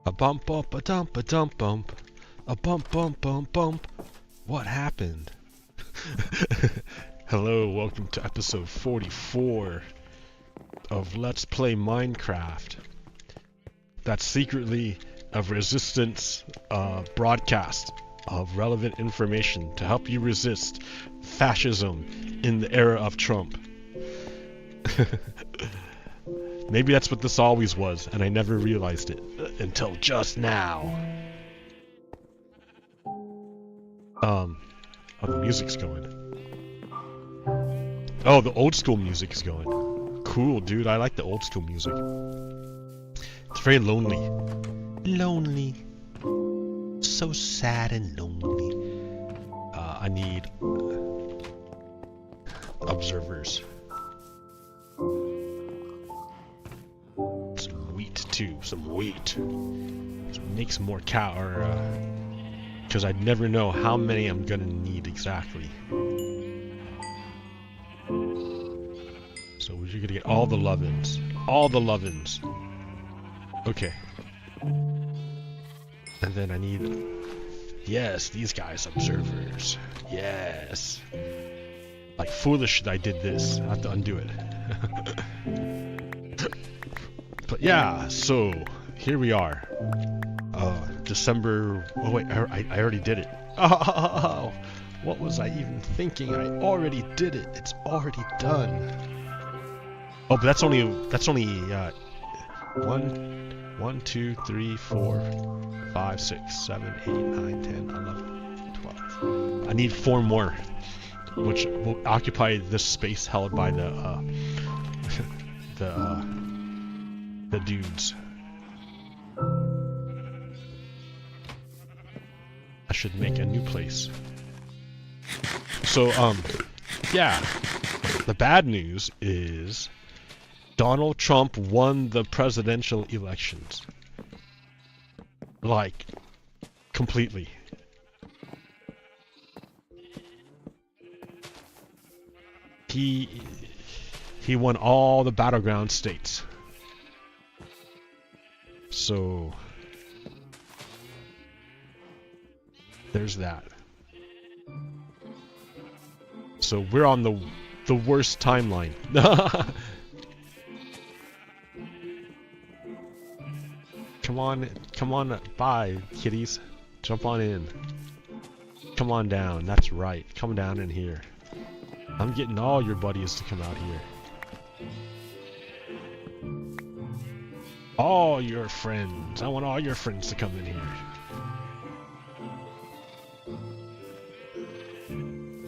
A bump bump a dump a dump bump. A bump bump bump bump. What happened? Hello, welcome to episode 44 of Let's Play Minecraft. That's secretly a resistance broadcast of relevant information to help you resist fascism in the era of Trump. Maybe that's what this always was, and I never realized it until just now. Oh, the music's going. Oh, the old school music is going. Cool, dude. I like the old school music. It's very lonely. Lonely. So sad and lonely. I need observers. Some wheat too. Some wheat. So make some more cow, or because I'd never know how many I'm gonna need exactly. So you're gonna get all the lovin's. All the lovin's. Okay. And then I need... Yes, these guys, observers. Yes. Like foolish that I did this. I have to undo it. But yeah, so here we are. December... Oh wait, I already did it. Oh, what was I even thinking? I already did it. It's already done. Oh, but that's only 1, 2, 3, 4, 5, 6, 7, 8, 9, 10, 11, 12. I need 4 more, which will occupy this space held by the dudes. I should make a new place. So, yeah. The bad news is Donald Trump won the presidential elections. Like, completely. He won all the battleground states. So there's that. So we're on the worst timeline. Come on by, kitties. Jump on in. Come on down, that's right. Come down in here. I'm getting all your buddies to come out here. All your friends. I want all your friends to come in here.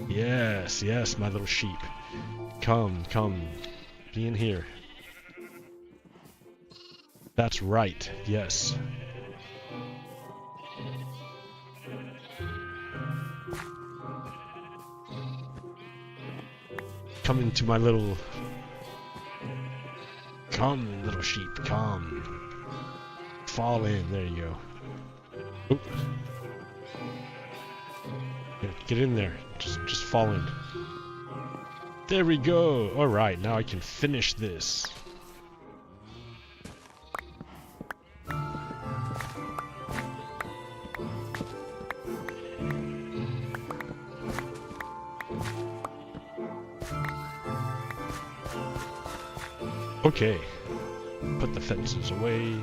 Yes, yes, my little sheep. Come. Be in here. That's right, yes. Come into my little... Come, little sheep, come. Fall in, there you go. Oop. Get in there, just fall in. There we go! Alright, now I can finish this. Okay, put the fences away,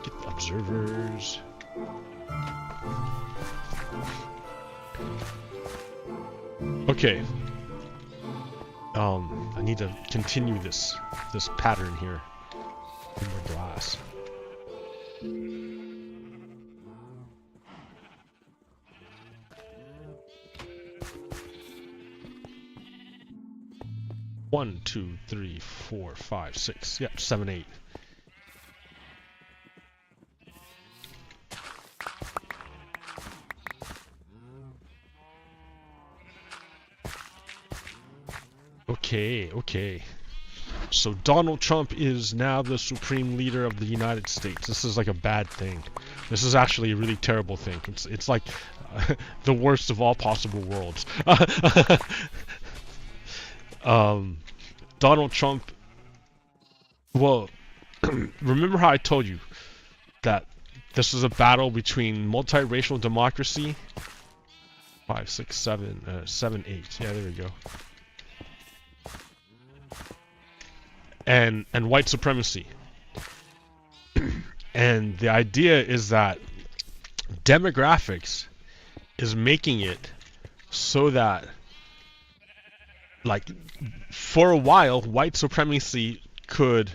get the observers. Okay, I need to continue this pattern here. More glass. One, 2, 3, 4, 5, 6. Yep, 7, 8. Okay. So Donald Trump is now the supreme leader of the United States. This is like a bad thing. This is actually a really terrible thing. It's like the worst of all possible worlds. Donald Trump Well, remember how I told you that this is a battle between multiracial democracy? 5, 6, 7, 7, 8. Yeah, there we go. And white supremacy. And the idea is that demographics is making it so that, like, for a while, white supremacy could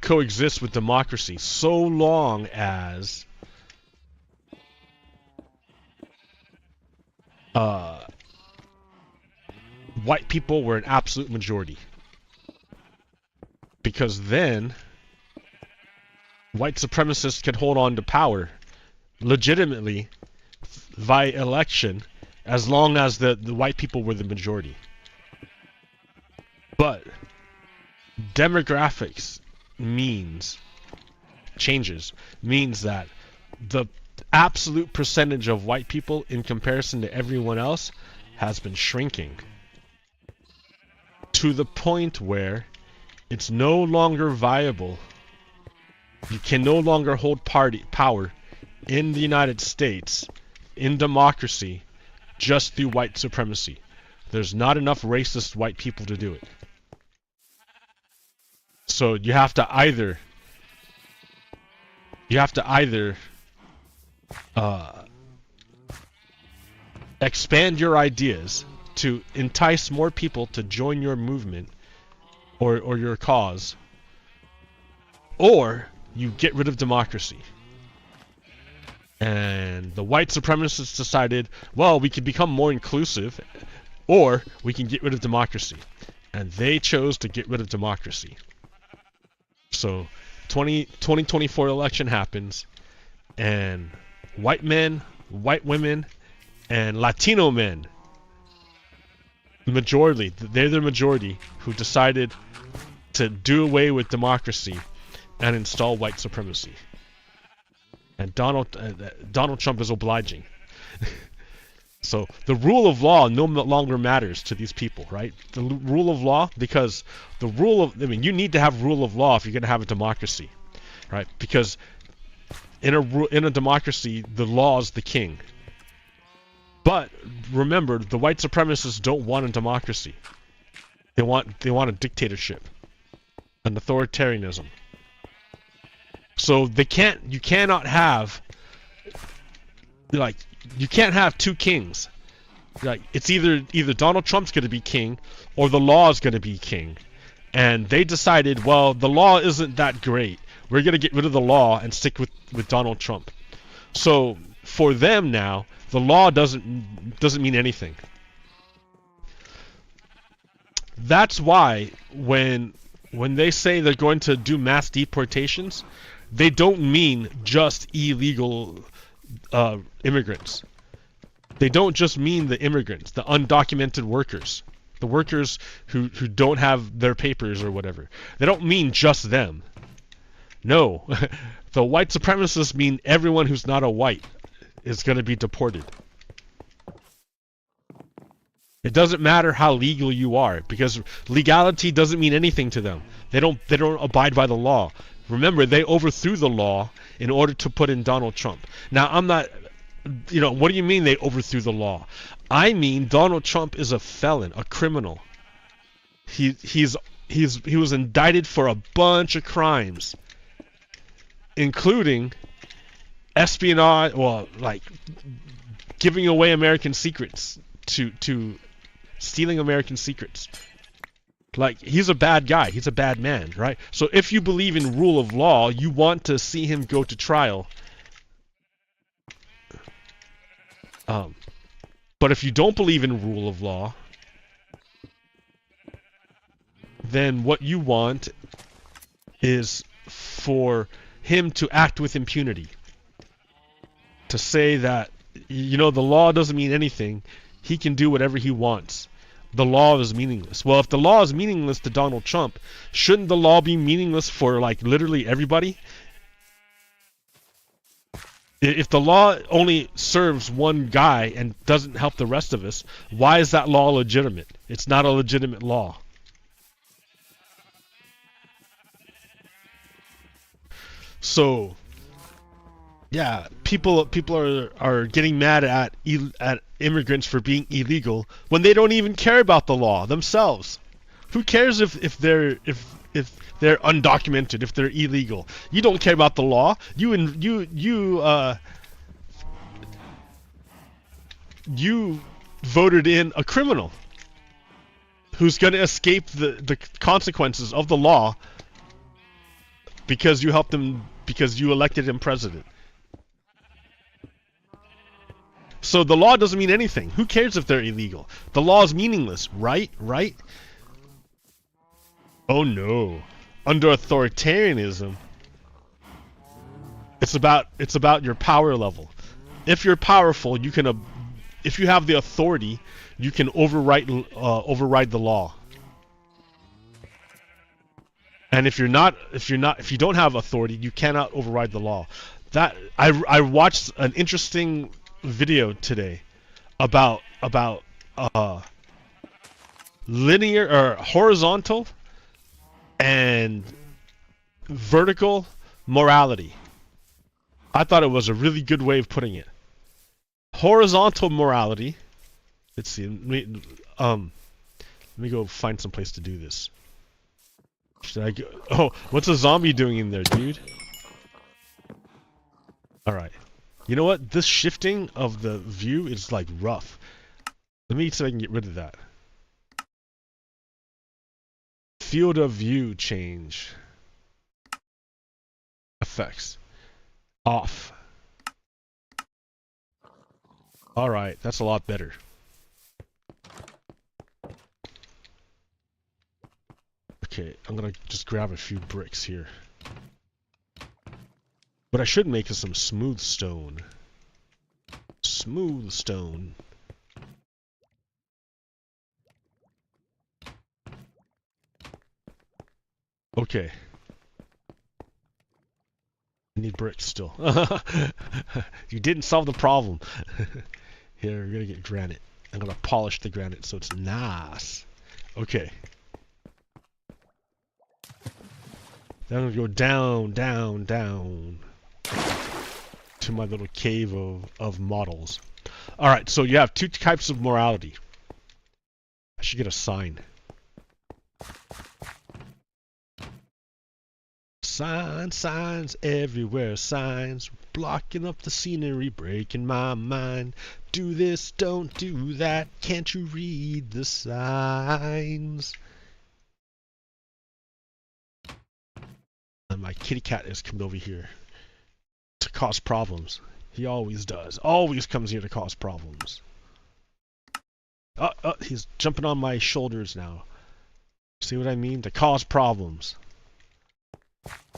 coexist with democracy so long as white people were an absolute majority. Because then white supremacists could hold on to power legitimately via election as long as the white people were the majority. But demographics means that the absolute percentage of white people in comparison to everyone else has been shrinking to the point where it's no longer viable. You can no longer hold power in the United States in democracy just through white supremacy. There's not enough racist white people to do it. So you have to either expand your ideas to entice more people to join your movement or your cause, or you get rid of democracy. And the white supremacists decided, well, we can become more inclusive, or we can get rid of democracy. And they chose to get rid of democracy. So 2024 election happens, and white men, white women, and Latino men, they're the majority who decided to do away with democracy and install white supremacy. And Donald Trump is obliging. So the rule of law no longer matters to these people, right? The rule of law, because you need to have rule of law if you're going to have a democracy, right? Because in a democracy, the law is the king. But remember, the white supremacists don't want a democracy. They want a dictatorship, an authoritarianism. So you cannot have two kings. Like, it's either Donald Trump's going to be king or the law is going to be king. And they decided, well, the law isn't that great. We're going to get rid of the law and stick with Donald Trump. So for them now, the law doesn't mean anything. That's why when they say they're going to do mass deportations, they don't mean just illegal immigrants. They don't just mean the immigrants, the undocumented workers, the workers who don't have their papers or whatever. They don't mean just them. No, the white supremacists mean everyone who's not a white is going to be deported. It doesn't matter how legal you are, because legality doesn't mean anything to them. They don't abide by the law. Remember, they overthrew the law in order to put in Donald Trump. Now, I'm not, what do you mean they overthrew the law? I mean, Donald Trump is a felon, a criminal. He was indicted for a bunch of crimes, including espionage, like giving away American secrets, to stealing American secrets. Like, he's a bad guy. He's a bad man, right? So if you believe in rule of law, you want to see him go to trial. But if you don't believe in rule of law, then what you want is for him to act with impunity. To say that, the law doesn't mean anything. He can do whatever he wants. The law is meaningless. Well, if the law is meaningless to Donald Trump, shouldn't the law be meaningless for, like, literally everybody? If the law only serves one guy and doesn't help the rest of us, why is that law legitimate? It's not a legitimate law. So yeah, people are getting mad at immigrants for being illegal when they don't even care about the law themselves. Who cares if they're undocumented, if they're illegal? You don't care about the law. You voted in a criminal who's going to escape the consequences of the law because you helped him, because you elected him president. So the law doesn't mean anything. Who cares if they're illegal? The law is meaningless, right? Right? Oh no. Under authoritarianism, it's about your power level. If you're powerful, you can if you have the authority, you can override the law. And if you don't have authority, you cannot override the law. That I watched an interesting video today about linear or horizontal and vertical morality. I thought it was a really good way of putting it. Horizontal morality. Let's see. Let me go find some place to do this. Should I go? Oh, what's a zombie doing in there, dude? All right. You know what? This shifting of the view is like rough. Let me see if I can get rid of that. Field of view change. Effects. Off. Alright, that's a lot better. Okay, I'm gonna just grab a few bricks here. What I should make is some smooth stone. Smooth stone. Okay. I need bricks still. You didn't solve the problem. Here, we're gonna get granite. I'm gonna polish the granite so it's nice. Okay. Then I'm gonna go down, down, down to my little cave of models. Alright, so you have two types of morality. I should get a sign. Signs everywhere, signs blocking up the scenery, breaking my mind. Do this, don't do that, can't you read the signs? And my kitty cat is coming over here to cause problems. He always does. Always comes here to cause problems. He's jumping on my shoulders now. See what I mean? To cause problems.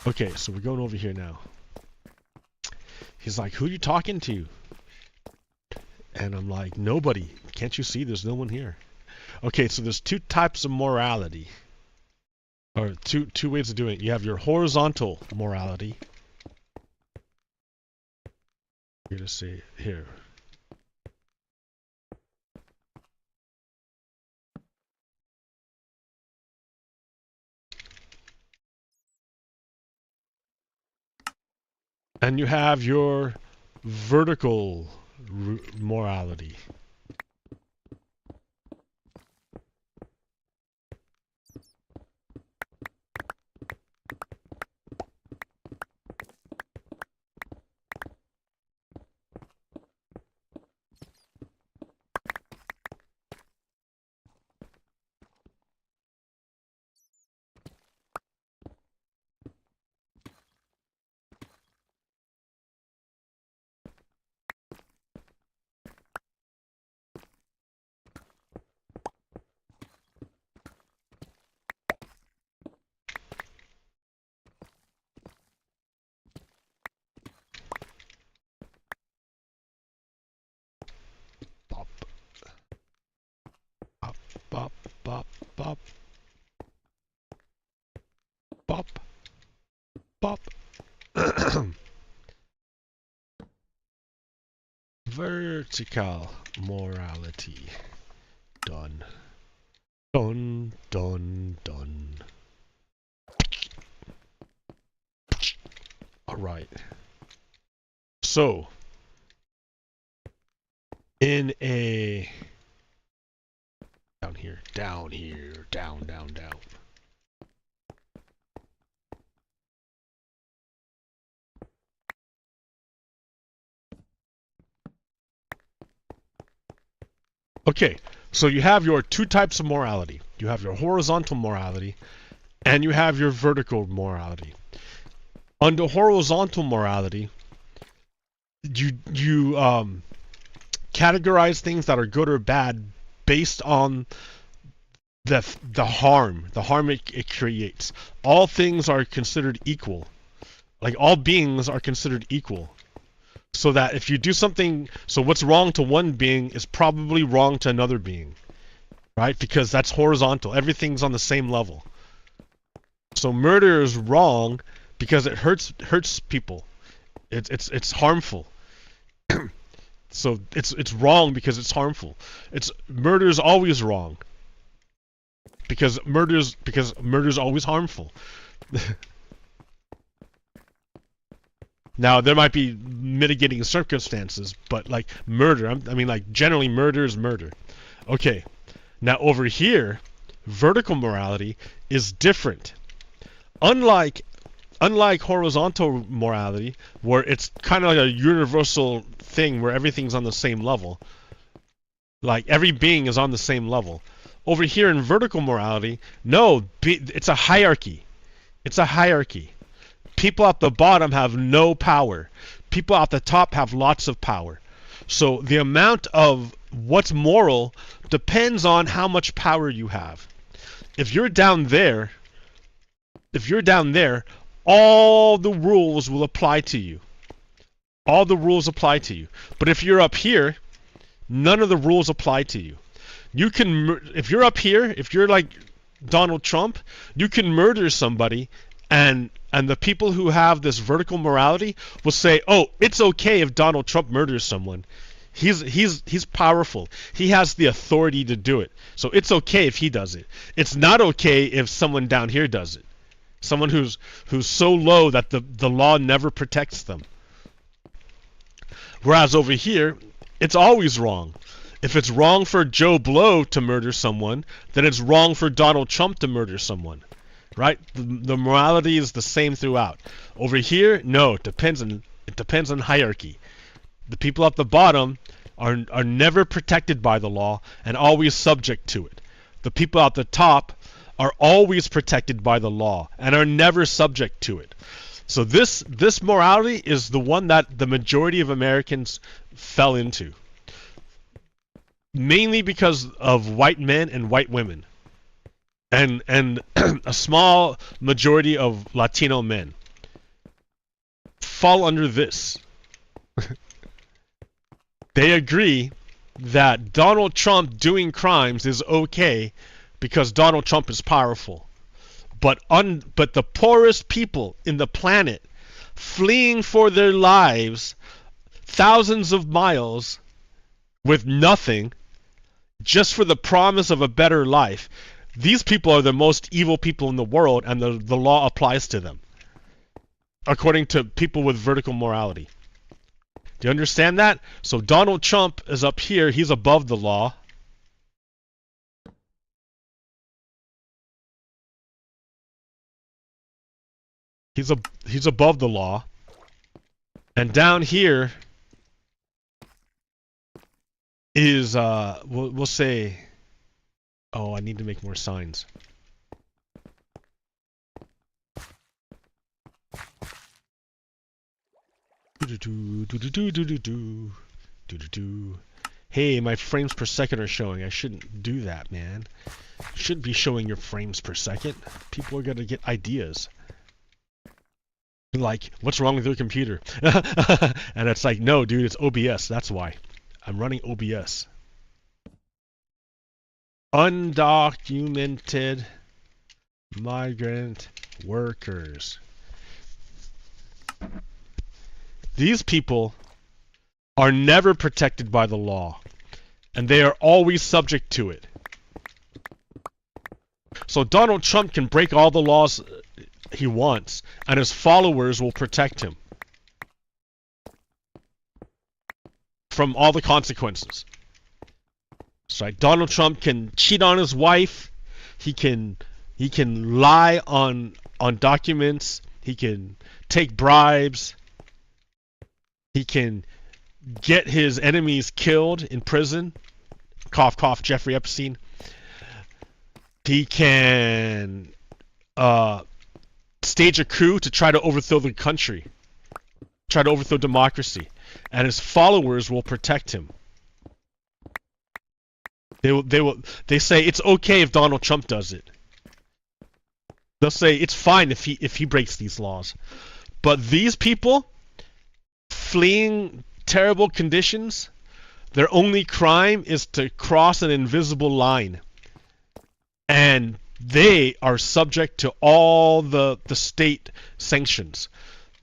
Okay, so we're going over here now. He's like, who are you talking to? And I'm like, nobody. Can't you see there's no one here? Okay, so there's two types of morality. Or two ways of doing it. You have your horizontal morality. Here to say, here. And you have your vertical morality. Bop, bop, bop. Bop. Bop. Vertical morality. Done. Done, done, done. Alright. So, in a... down here, down, down. Okay, so you have your two types of morality. You have your horizontal morality, and you have your vertical morality. Under horizontal morality, you categorize things that are good or bad based on the harm it creates. All things are considered equal. Like, all beings are considered equal. So that if you do something, so what's wrong to one being is probably wrong to another being, right? Because that's horizontal. Everything's on the same level. So murder is wrong because it hurts people. It's harmful. So it's wrong because it's harmful. Murder is always wrong. Because murder's always harmful. Now, there might be mitigating circumstances, but like murder, I mean, like, generally murder is murder. Okay, now over here, vertical morality is different. Unlike horizontal morality, where it's kind of like a universal thing where everything's on the same level, like every being is on the same level. Over here in vertical morality, no, it's a hierarchy. It's a hierarchy. People at the bottom have no power. People at the top have lots of power. So the amount of what's moral depends on how much power you have. If you're down there, all the rules will apply to you. All the rules apply to you. But if you're up here, none of the rules apply to you. You can, if you're up here, if you're like Donald Trump, you can murder somebody, and the people who have this vertical morality will say, "Oh, it's okay if Donald Trump murders someone. He's powerful. He has the authority to do it. So it's okay if he does it. It's not okay if someone down here does it. Someone who's so low that the law never protects them." Whereas over here, it's always wrong. If it's wrong for Joe Blow to murder someone, then it's wrong for Donald Trump to murder someone. Right? The morality is the same throughout. Over here, no, it depends on hierarchy. The people at the bottom are never protected by the law and always subject to it. The people at the top are always protected by the law and are never subject to it. So this morality is the one that the majority of Americans fell into. Mainly because of white men and white women. And a small majority of Latino men fall under this. They agree that Donald Trump doing crimes is okay because Donald Trump is powerful. But the poorest people in the planet, fleeing for their lives thousands of miles with nothing, just for the promise of a better life, these people are the most evil people in the world, and the law applies to them, according to people with vertical morality. Do you understand that? So Donald Trump is up here. He's above the law. He's above the law. And down here is we'll say, oh, I need to make more signs. Hey, my frames per second are showing. I shouldn't do that, man. You shouldn't be showing your frames per second. People are gonna get ideas. Like, what's wrong with your computer? And it's like, no, dude, it's OBS. That's why. I'm running OBS. Undocumented migrant workers. These people are never protected by the law, and they are always subject to it. So Donald Trump can break all the laws he wants, and his followers will protect him. from all the consequences. So like Donald Trump can cheat on his wife, he can lie on documents, he can take bribes, he can get his enemies killed in prison. Cough cough, Jeffrey Epstein. He can stage a coup to try to overthrow the country, try to overthrow democracy, and his followers will protect him. They say it's okay if Donald Trump does it. They'll say it's fine if he breaks these laws. But these people fleeing terrible conditions, their only crime is to cross an invisible line. And they are subject to all the state sanctions.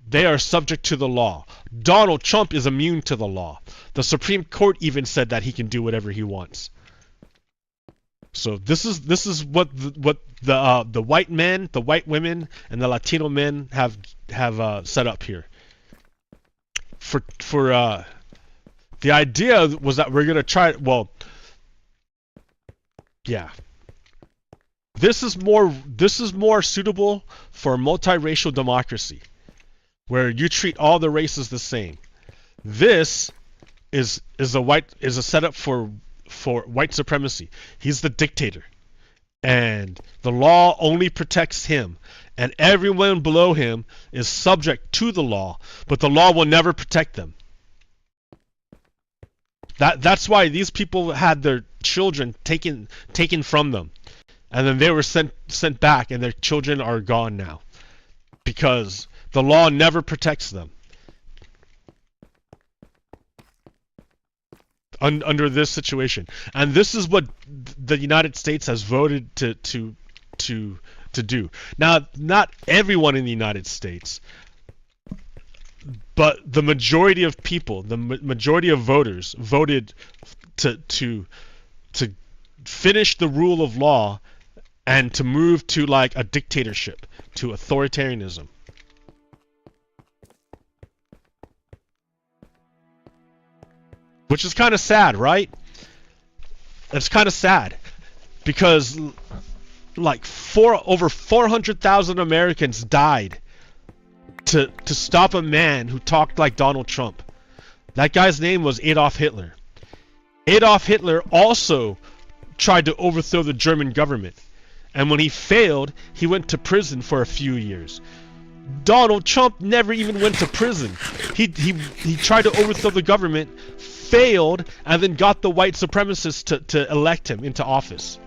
They are subject to the law. Donald Trump is immune to the law. The Supreme Court even said that he can do whatever he wants. So this is what the white men, the white women, and the Latino men have set up here. For the idea was that we're gonna try. Well, yeah. This is more suitable for multiracial democracy, where you treat all the races the same. This is a setup for white supremacy. He's the dictator, and the law only protects him, and everyone below him is subject to the law, but the law will never protect them. That's why these people had their children taken from them, and then they were sent back, and their children are gone now, because the law never protects them. Under this situation, and this is what the United States has voted to do. Now, not everyone in the United States, but the majority of people, the majority of voters, voted to finish the rule of law and to move to like a dictatorship, to authoritarianism. Which is kind of sad, right? It's kind of sad because like over 400,000 Americans died to stop a man who talked like Donald Trump. That guy's name was Adolf Hitler. Adolf Hitler also tried to overthrow the German government, and when he failed, he went to prison for a few years. Donald Trump never even went to prison. He tried to overthrow the government, failed, and then got the white supremacists to elect him into office.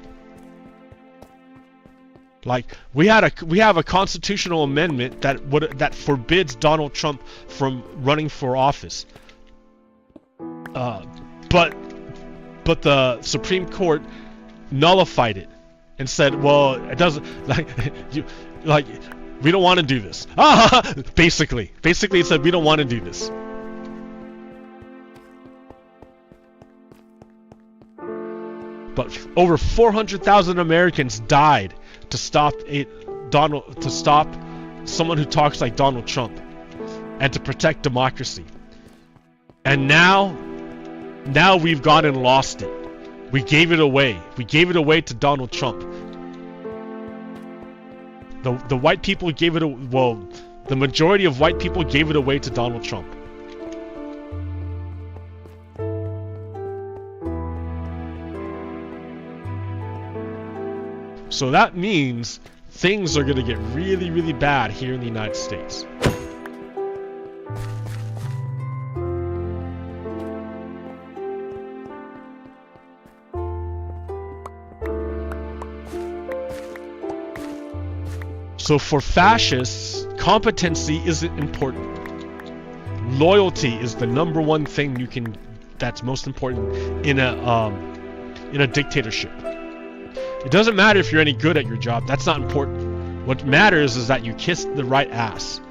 Like we have a constitutional amendment that forbids Donald Trump from running for office. But the Supreme Court nullified it and said, well, it doesn't we don't want to do this. Basically it said we don't want to do this. But over 400,000 Americans died to stop someone who talks like Donald Trump and to protect democracy. And now we've gone and lost it. We gave it away. We gave it away to Donald Trump. The white people gave it the majority of white people gave it away to Donald Trump. So that means things are going to get really, really bad here in the United States. So for fascists, competency isn't important. Loyalty is the number one thing that's most important in a dictatorship. It doesn't matter if you're any good at your job. That's not important. What matters is that you kiss the right ass.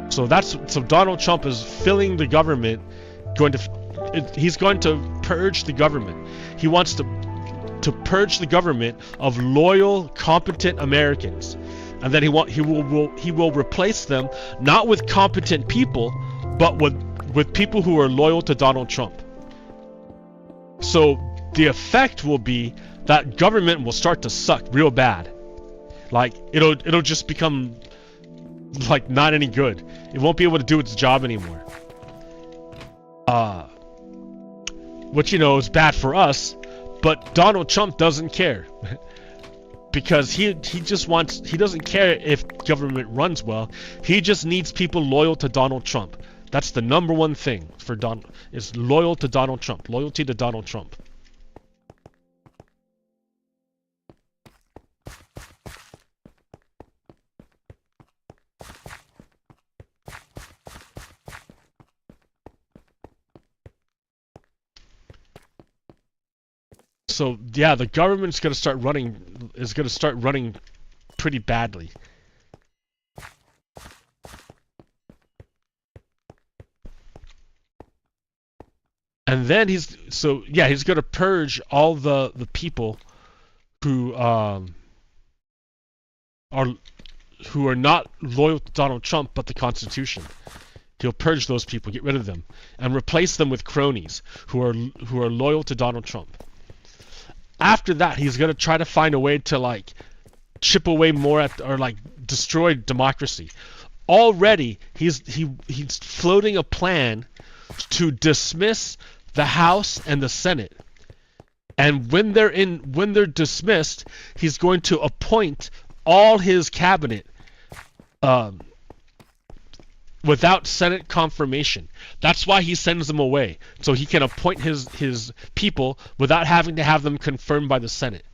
So Donald Trump is filling the government, he's going to purge the government. He wants to purge the government of loyal, competent Americans, and then he will replace them not with competent people, but with people who are loyal to Donald Trump. So the effect will be that government will start to suck real bad. Like it'll just become like not any good. It won't be able to do its job anymore. Which, you know, is bad for us, but Donald Trump doesn't care. Because he doesn't care if government runs well. He just needs people loyal to Donald Trump. That's the number one thing for Donald, is loyal to Donald Trump. Loyalty to Donald Trump. So yeah, the government's gonna start running pretty badly. And then he's gonna purge all the people who are not loyal to Donald Trump but the Constitution. He'll purge those people, get rid of them, and replace them with cronies who are loyal to Donald Trump. After that, he's gonna try to find a way to like chip away more at, or like destroy democracy. Already, he's floating a plan to dismiss the House and the Senate. And when they're dismissed, he's going to appoint all his cabinet without Senate confirmation. That's why he sends them away, so he can appoint his people without having to have them confirmed by the Senate.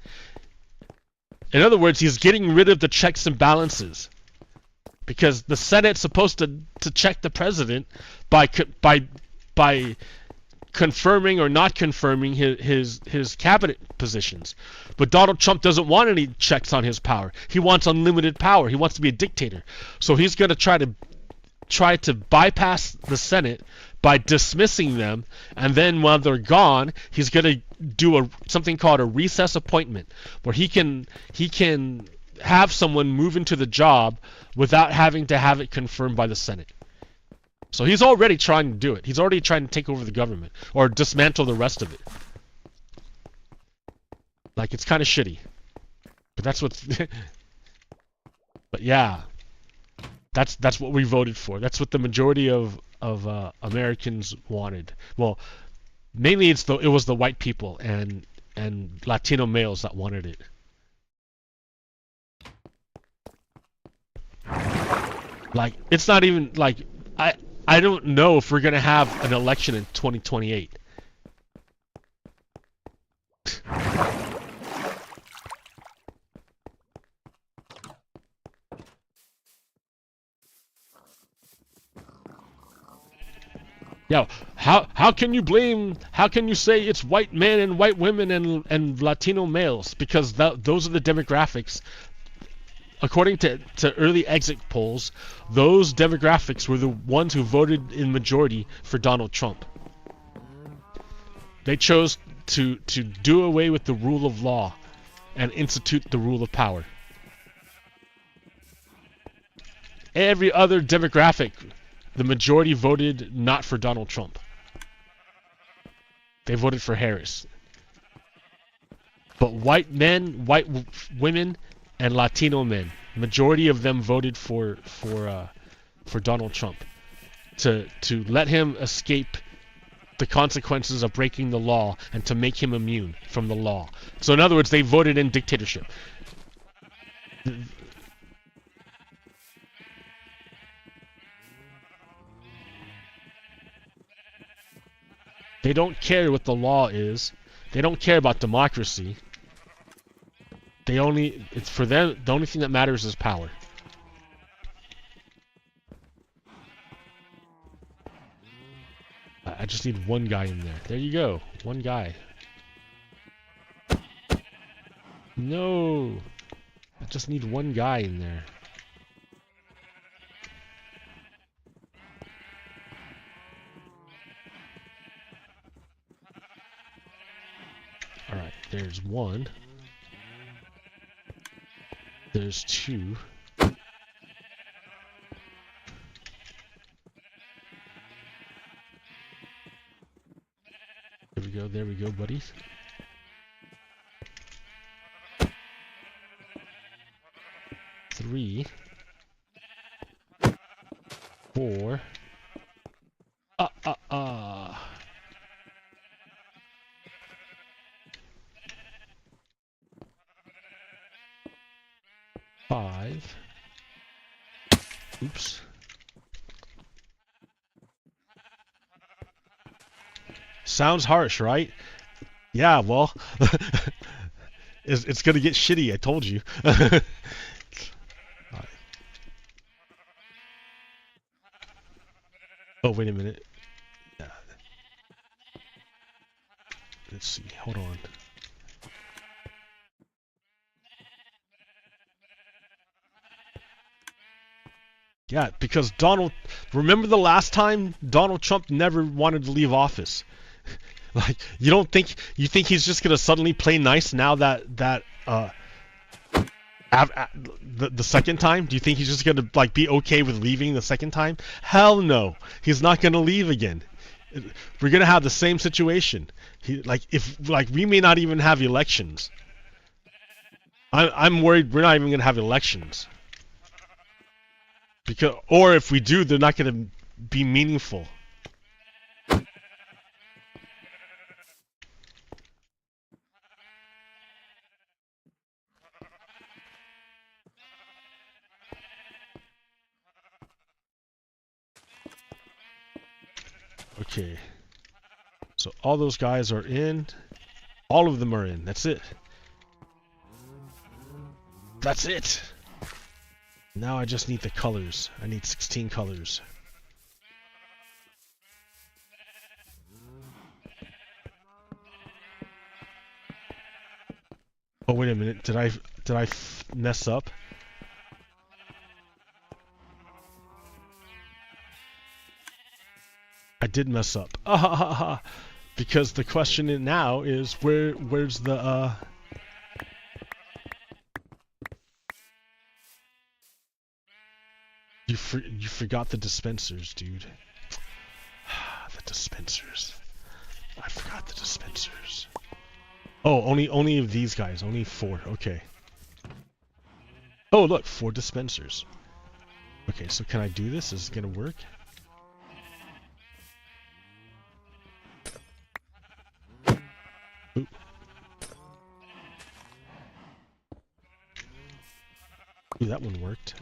In other words, he's getting rid of the checks and balances, because the Senate's supposed to check the president by confirming or not confirming his cabinet positions. But Donald Trump doesn't want any checks on his power. He wants unlimited power. He wants to be a dictator. So he's going to try to bypass the Senate by dismissing them, and then while they're gone, he's going to do something called a recess appointment, where he can have someone move into the job without having to have it confirmed by the Senate. So he's already trying to do it. He's already trying to take over the government or dismantle the rest of it. Like, it's kind of shitty, but that's what's but yeah, that's what we voted for. That's what the majority of Americans wanted. Well, mainly it was the white people and Latino males that wanted it. Like, it's not even like I don't know if we're gonna have an election in 2028. Yeah, how can you say it's white men and white women and Latino males? Because those are the demographics. According to early exit polls, those demographics were the ones who voted in majority for Donald Trump. They chose to do away with the rule of law and institute the rule of power. Every other demographic, the majority voted not for Donald Trump. They voted for Harris. But white men, white women, and Latino men, majority of them voted for Donald Trump to let him escape the consequences of breaking the law and to make him immune from the law. So in other words, they voted in dictatorship. They don't care what the law is. They don't care about democracy. It's for them, the only thing that matters is power. I just need one guy in there. There you go. One guy. No. I just need one guy in there. Alright, there's one. There's two. there we go, buddy. Three. 4. 5. Oops. Sounds harsh, right? Yeah, well, it's gonna get shitty, I told you. Right. Oh, wait a minute. Yeah. Let's see, hold on. Yeah, because remember the last time Donald Trump never wanted to leave office? Like, you think he's just gonna suddenly play nice now that the second time? Do you think he's just gonna like be okay with leaving the second time? Hell no, he's not gonna leave again. We're gonna have the same situation. We may not even have elections. I'm worried we're not even gonna have elections. Or if we do, they're not gonna be meaningful. Okay. So all those guys are in. All of them are in. That's it. That's it! Now I just need the colors. I need 16 colors. Oh, wait a minute. Did I mess up? I did mess up. Because the question now is where's the You forgot the dispensers, dude. The dispensers. I forgot the dispensers. Oh, only of these guys. Only 4. Okay. Oh, look, 4 dispensers. Okay, so can I do this? Is it gonna work? Ooh. Ooh, that one worked.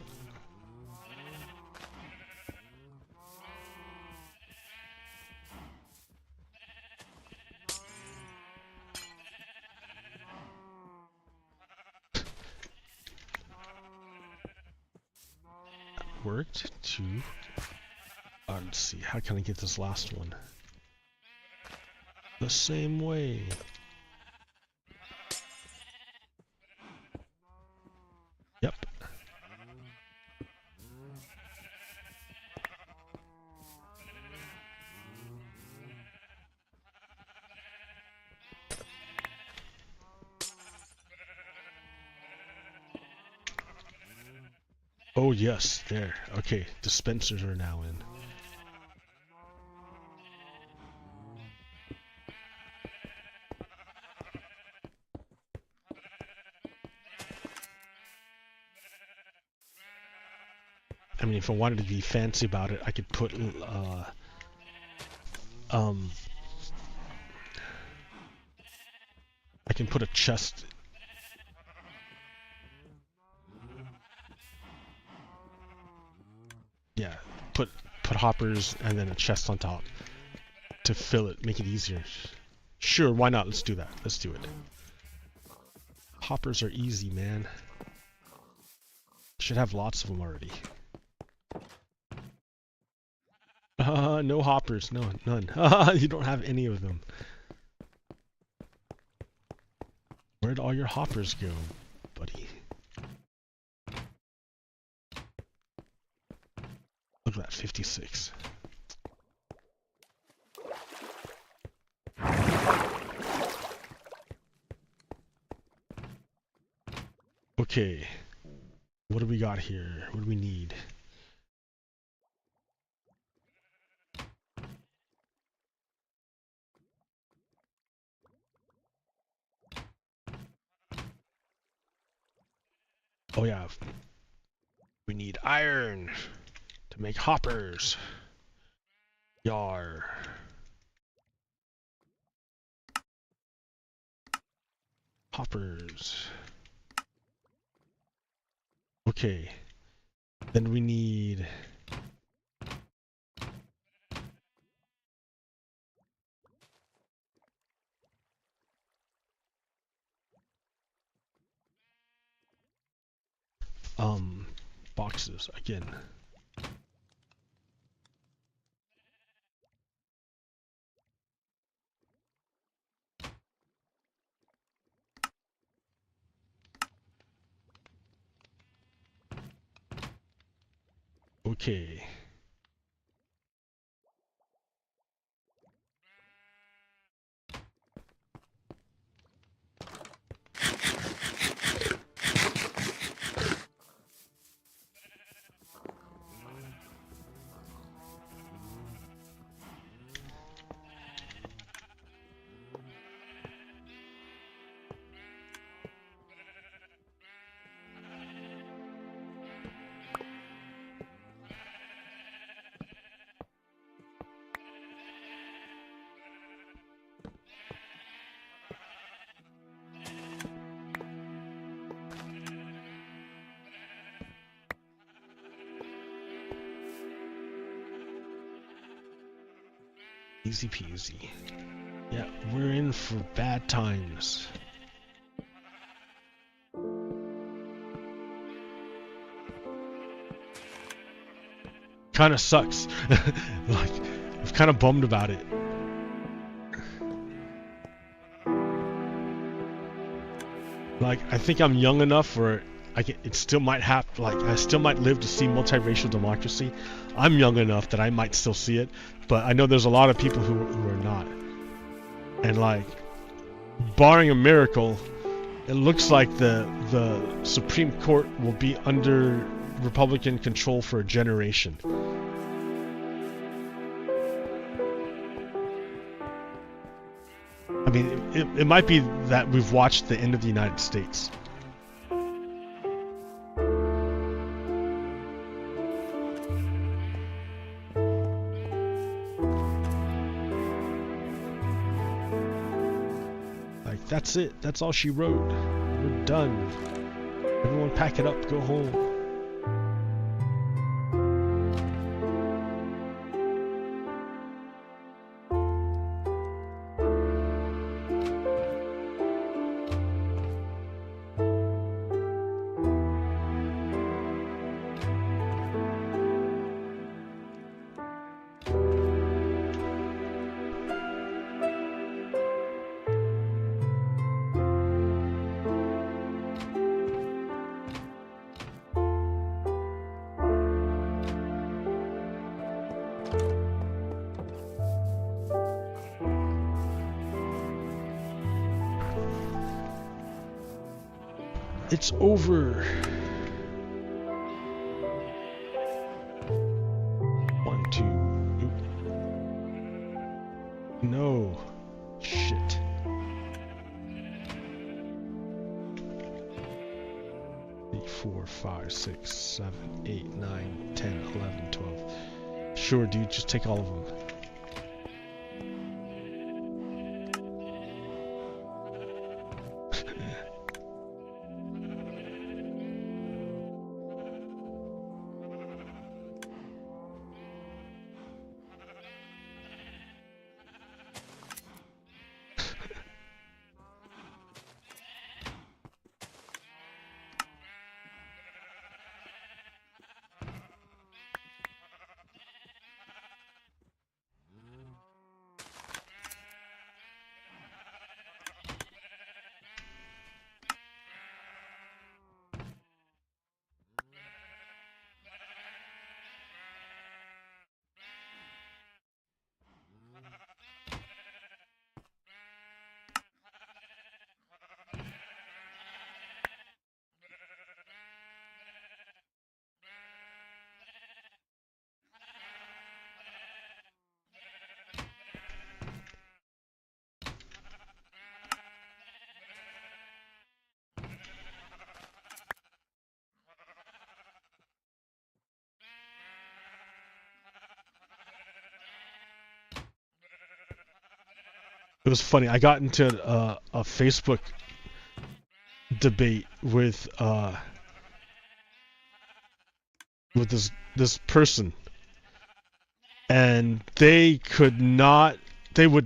Worked. 2. Let's see. How can I get this last one? The same way. Yep. Oh yes, there. Okay, dispensers are now in. I mean, if I wanted to be fancy about it, I could put I can put a chest. Yeah, put hoppers and then a chest on top to fill it, make it easier. Sure, why not? Let's do that. Let's do it. Hoppers are easy, man. Should have lots of them already. No hoppers. No, none. You don't have any of them. Where'd all your hoppers go, buddy? Look at that, 56. Okay. What do we got here? What do we need? Oh yeah, we need iron to make hoppers. Yar. Hoppers. Okay. Then we need boxes again. Okay. Easy peasy. Yeah, we're in for bad times. Kind of sucks. Like, I'm kind of bummed about it. Like, I think I'm young enough where it still might happen. Like, I still might live to see multiracial democracy. I'm young enough that I might still see it, but I know there's a lot of people who are not. And like, barring a miracle, it looks like the Supreme Court will be under Republican control for a generation. I mean, it might be that we've watched the end of the United States. Like, that's it. That's all she wrote. We're done. Everyone pack it up, go home. It's over. 1, 2. Oop. No. Shit. 3, 4, 5, 6, 7, 8, 9, 10, 11, 12. Sure, dude, just take all of them. It was funny. I got into a Facebook debate with this person, and they would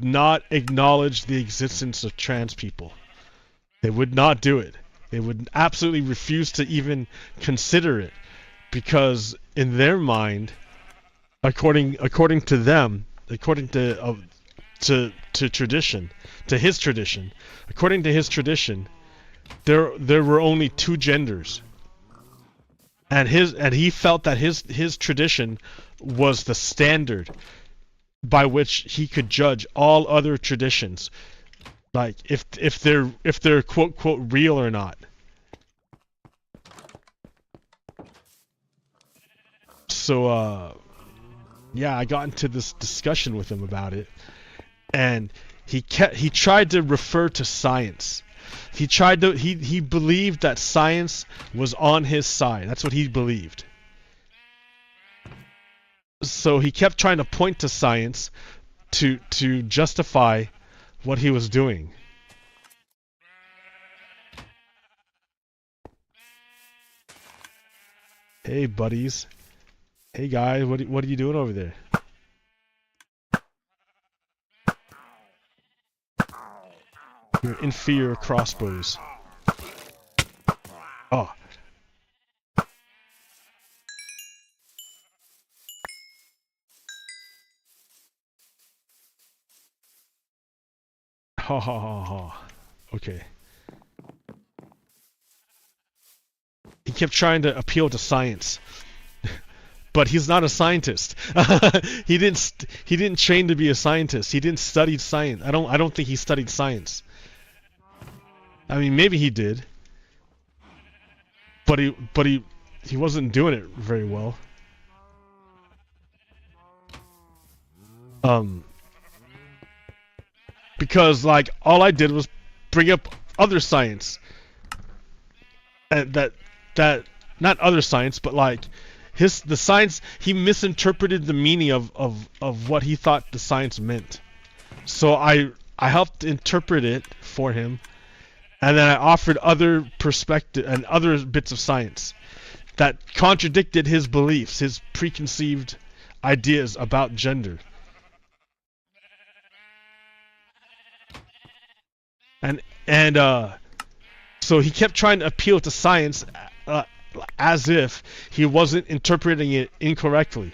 not acknowledge the existence of trans people. They would not do it. They would absolutely refuse to even consider it, because in their mind, according to them, according to tradition, to his tradition, according to his tradition, there were only two genders, and he felt that his tradition was the standard by which he could judge all other traditions, like if they're quote real or not. So yeah, I got into this discussion with him about it, and he tried to refer to science. He believed that science was on his side. That's what he believed. So he kept trying to point to science to justify what he was doing. Hey buddies. Hey guys, what are you doing over there? Your inferior crossbows. Oh. Ha ha ha ha. Okay. He kept trying to appeal to science. But he's not a scientist. He didn't train to be a scientist. He didn't study science. I don't think he studied science. I mean, maybe he did. But he wasn't doing it very well. Because like all I did was bring up other science. And that not other science, but like the science, he misinterpreted the meaning of what he thought the science meant. So I helped interpret it for him, and then I offered other perspective and other bits of science that contradicted his beliefs, his preconceived ideas about gender. And so he kept trying to appeal to science as if he wasn't interpreting it incorrectly.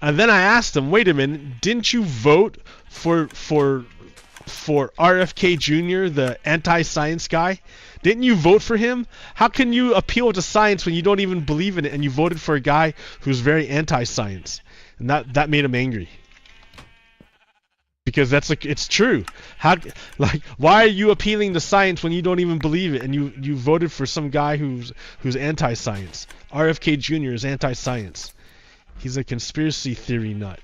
And then I asked him, wait a minute, didn't you vote for RFK Jr., the anti-science guy? Didn't you vote for him? How can you appeal to science when you don't even believe in it, and you voted for a guy who's very anti-science? And that made him angry. Because it's true. Why are you appealing to science when you don't even believe it, and you voted for some guy who's anti-science? RFK Jr. is anti-science. He's a conspiracy theory nut.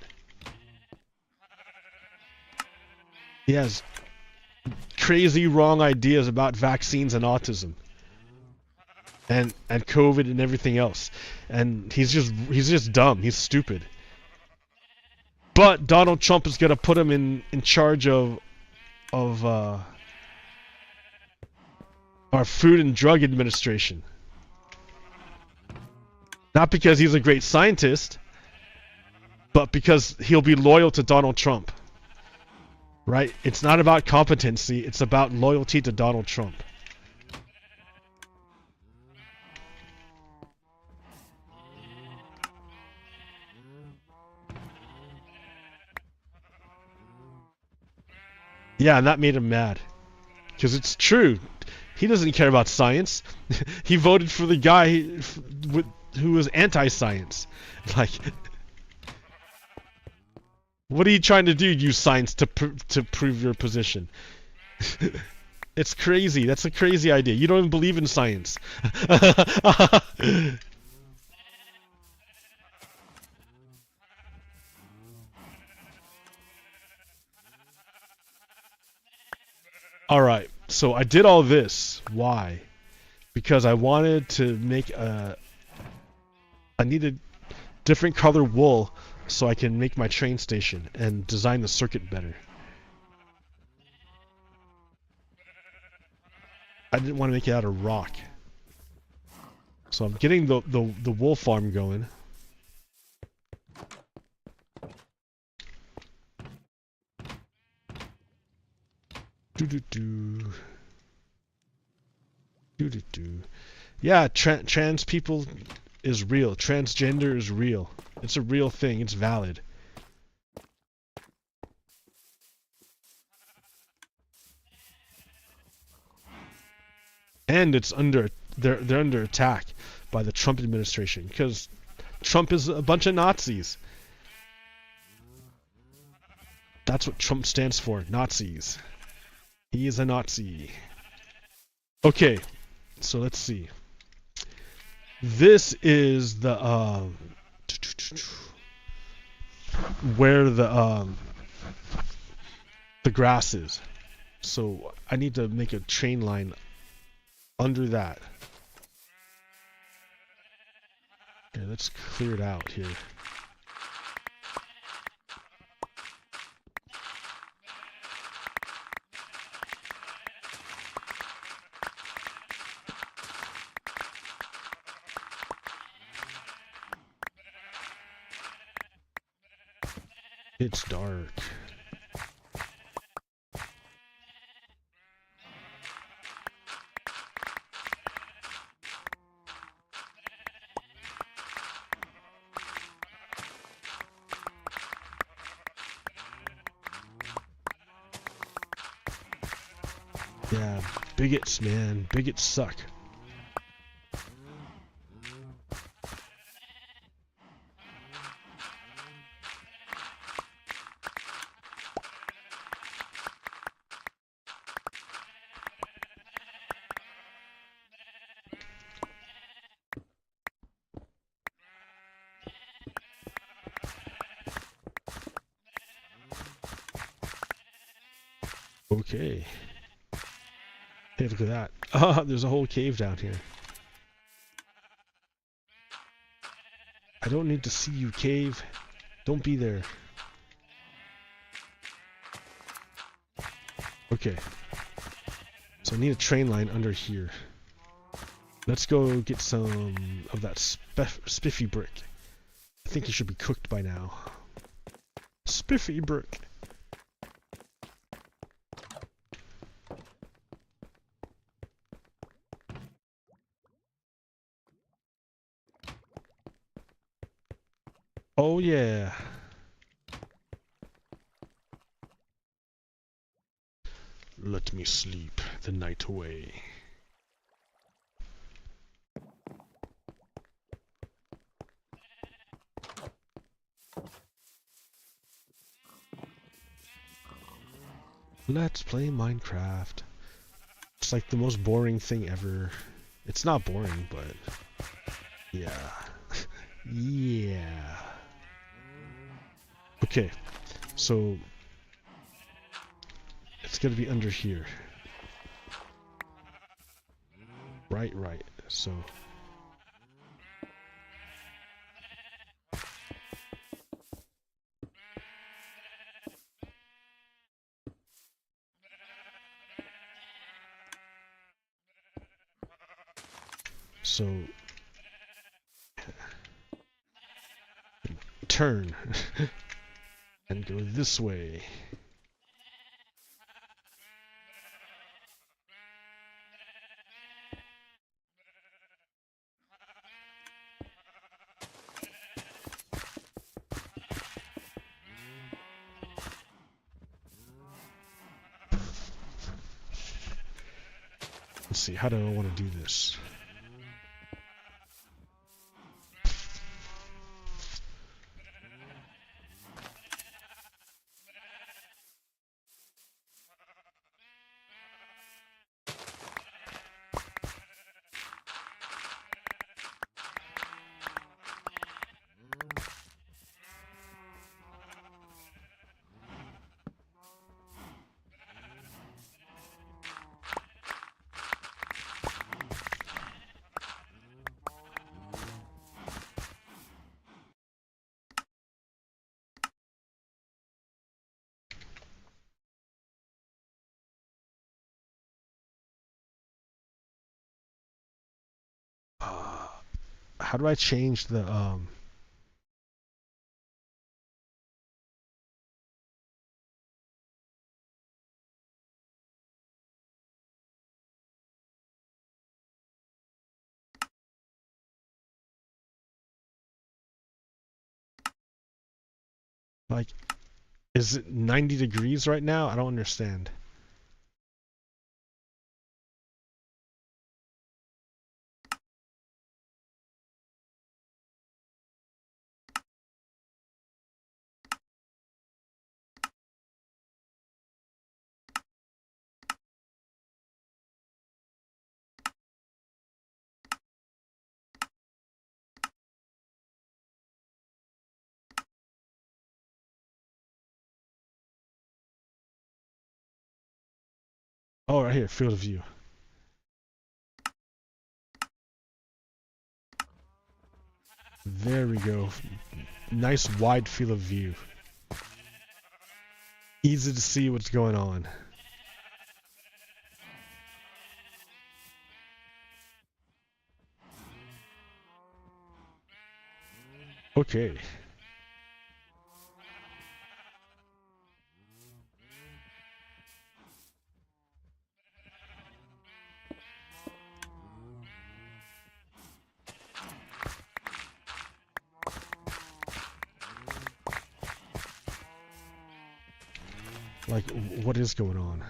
He has crazy wrong ideas about vaccines and autism, and COVID and everything else. And he's just dumb. He's stupid. But Donald Trump is gonna put him in charge of our Food and Drug Administration. Not because he's a great scientist, but because he'll be loyal to Donald Trump. Right? It's not about competency, it's about loyalty to Donald Trump. Yeah, and that made him mad. Because it's true. He doesn't care about science. He voted for the guy who was anti-science. Like, what are you trying to do? Use science to prove your position? It's crazy. That's a crazy idea. You don't even believe in science. Alright, so I did all this. Why? Because I wanted to make I needed different color wool so I can make my train station and design the circuit better. I didn't want to make it out of rock. So I'm getting the wool farm going. Do. Yeah, trans people is real. Transgender is real. It's a real thing. It's valid. And it's under they're under attack by the Trump administration because Trump is a bunch of Nazis. That's what Trump stands for, Nazis. He is a Nazi. Okay, so let's see. This is the where the grass is. So I need to make a train line under that. Okay, let's clear it out here. It's dark. Yeah, bigots, man. Bigots suck. Okay. Hey, look at that. Ah, there's a whole cave down here. I don't need to see you, cave. Don't be there. Okay. So I need a train line under here. Let's go get some of that spiffy brick. I think it should be cooked by now. Spiffy brick. Oh yeah. Let me sleep the night away. Let's play Minecraft. It's like the most boring thing ever. It's not boring, but yeah. Yeah. Okay, so it's gonna be under here. Right, so turn and go this way. Let's see, how do I want to do this? How do I change the like, is it 90 degrees right now? I don't understand. Oh, right here, field of view. There we go. Nice wide field of view. Easy to see what's going on. Okay. Like, what is going on?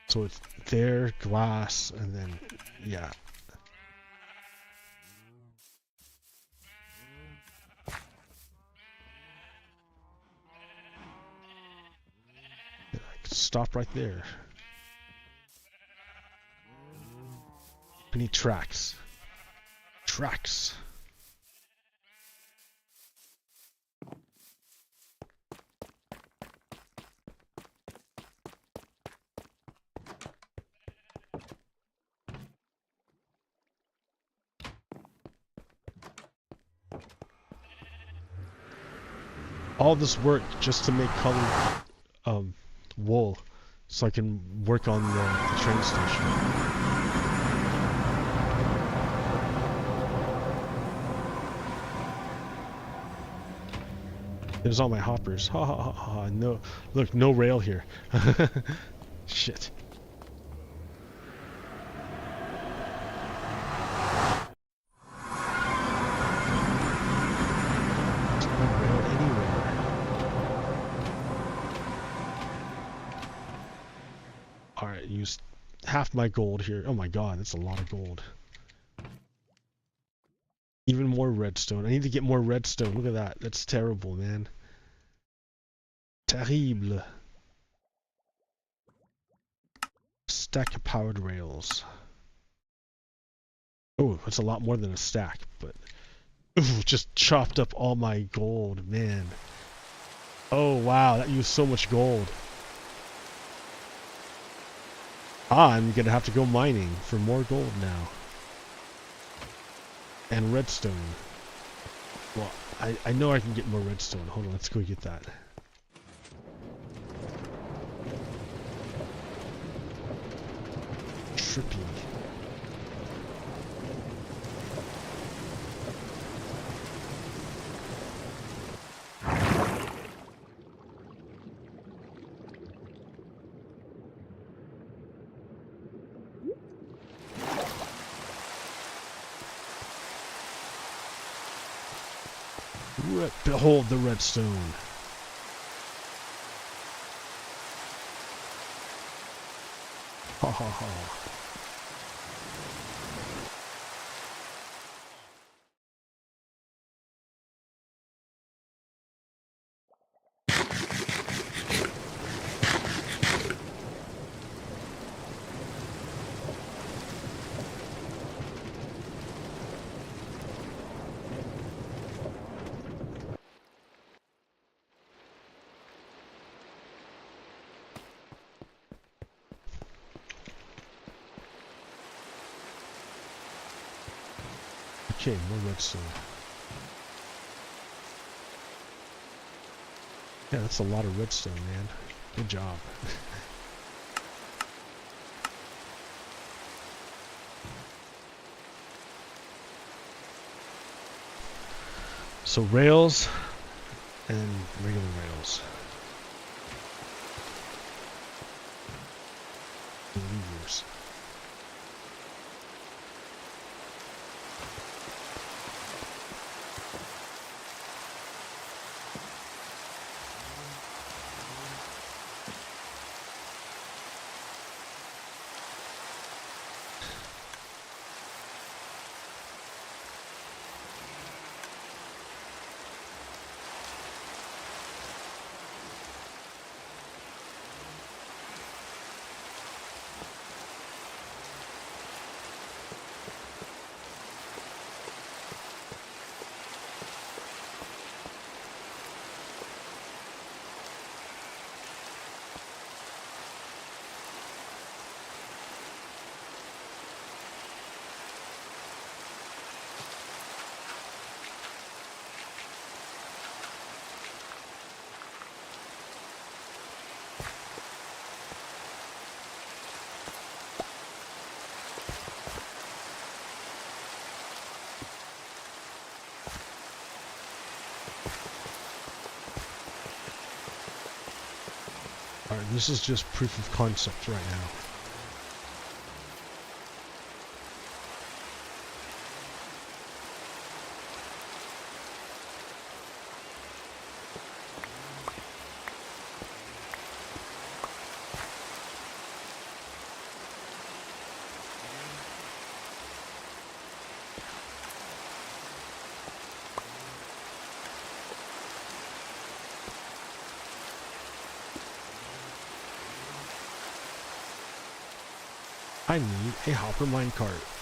So it's there, glass, and then, yeah. I could stop right there. I need tracks. Tracks. All this work just to make colored wool so I can work on the train station. There's all my hoppers. Ha ha ha ha. No, look, no rail here. Shit. There's no rail anywhere. Alright, use half my gold here. Oh my god, that's a lot of gold. Even more redstone. I need to get more redstone. Look at that. That's terrible, man. Terrible. Stack of powered rails. Oh, that's a lot more than a stack, but ooh, just chopped up all my gold, man. Oh wow, that used so much gold. I'm gonna have to go mining for more gold now. And redstone. Well, I know I can get more redstone. Hold on, let's go get that. Trippy. Behold the redstone. Ha ha ha. Okay, more redstone. Yeah, that's a lot of redstone, man. Good job. So rails and regular rails. Levers. Alright, this is just proof of concept right now. I need a hopper minecart.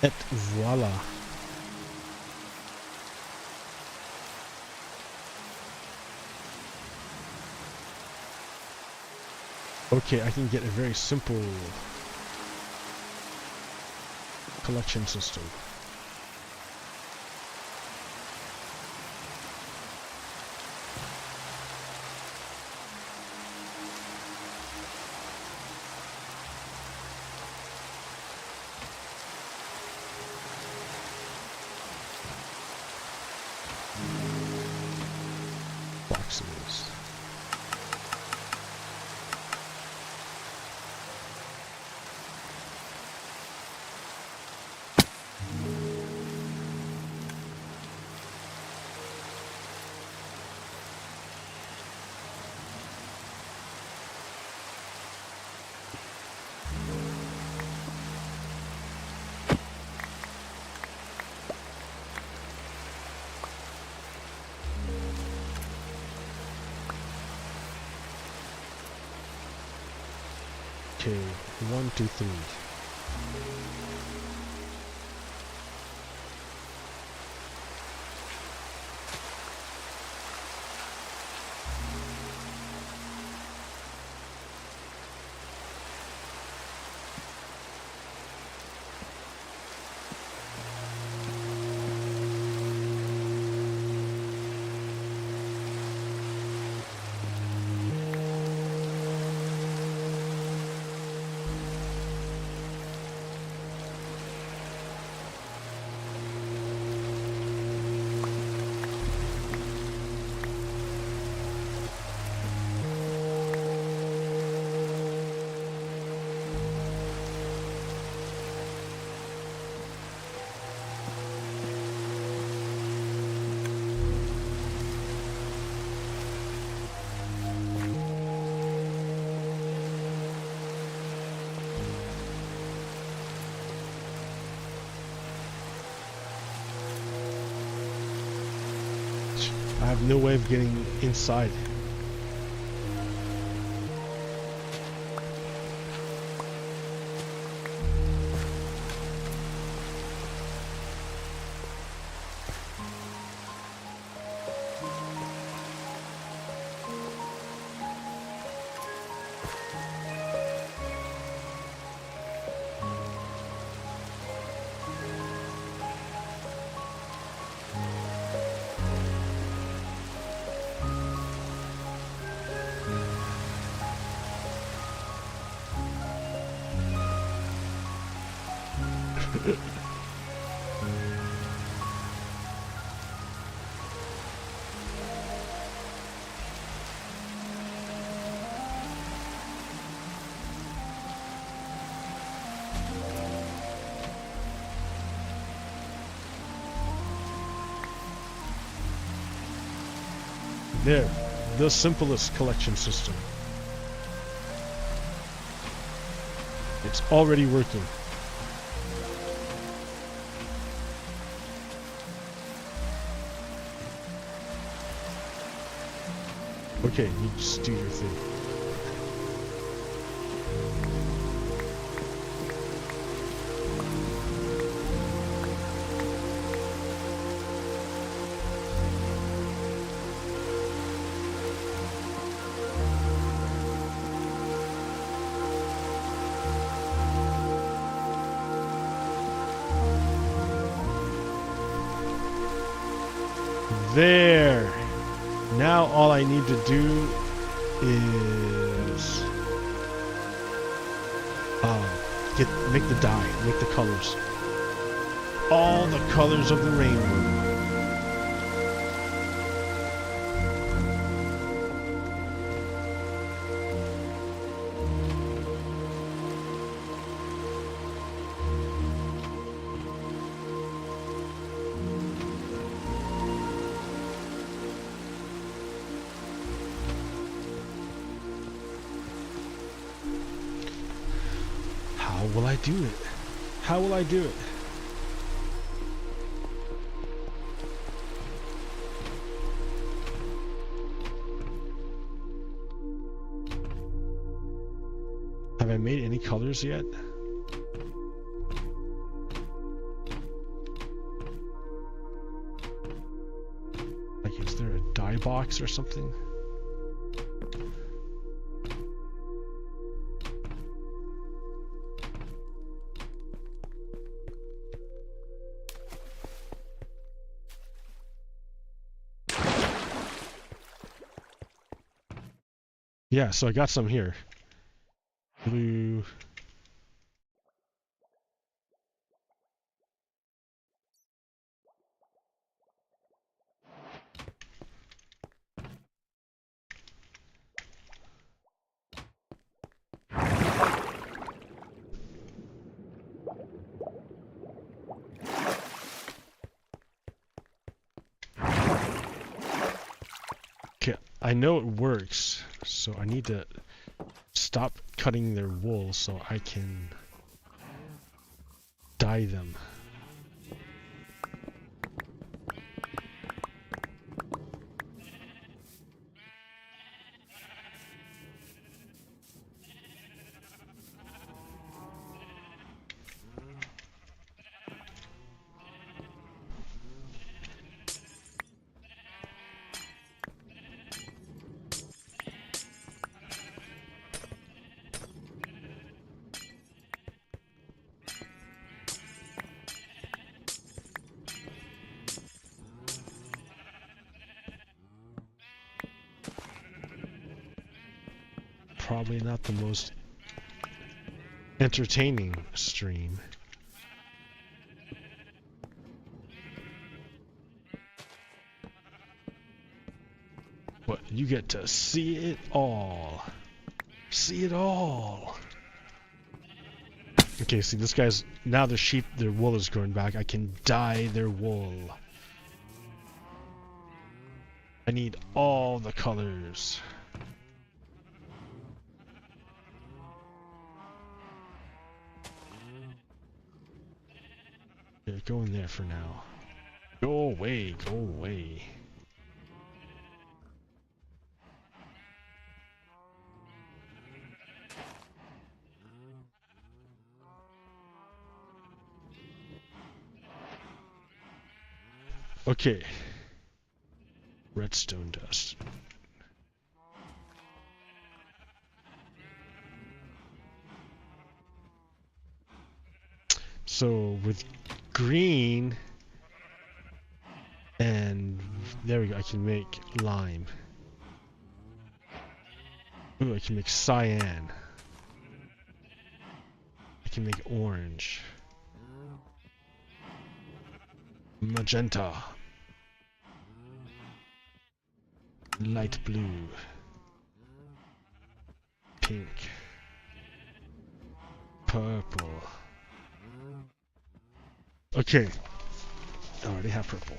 Et voila. Okay, I can get a very simple collection system. Boxes. Okay, 1, 2, 3. I have no way of getting inside. There, the simplest collection system. It's already working. Okay, you just do your thing. There! Now all I need to do is make the dye, make the colors. All the colors of the rainbow. How will I do it? How will I do it? Have I made any colors yet? Like, is there a dye box or something? Yeah, so I got some here. Blue. Okay, I know it works, so I need to stop cutting their wool so I can dye them. Probably not the most entertaining stream. But you get to see it all. See it all. Okay, see this guy's, now the sheep, their wool is growing back. I can dye their wool. I need all the colors. Okay, go in there for now. Go away, go away. Okay. Redstone dust. So with green and there we go, I can make lime. Ooh, I can make cyan. I can make orange. Magenta. Light blue. Pink. Purple. Okay. I already have purple.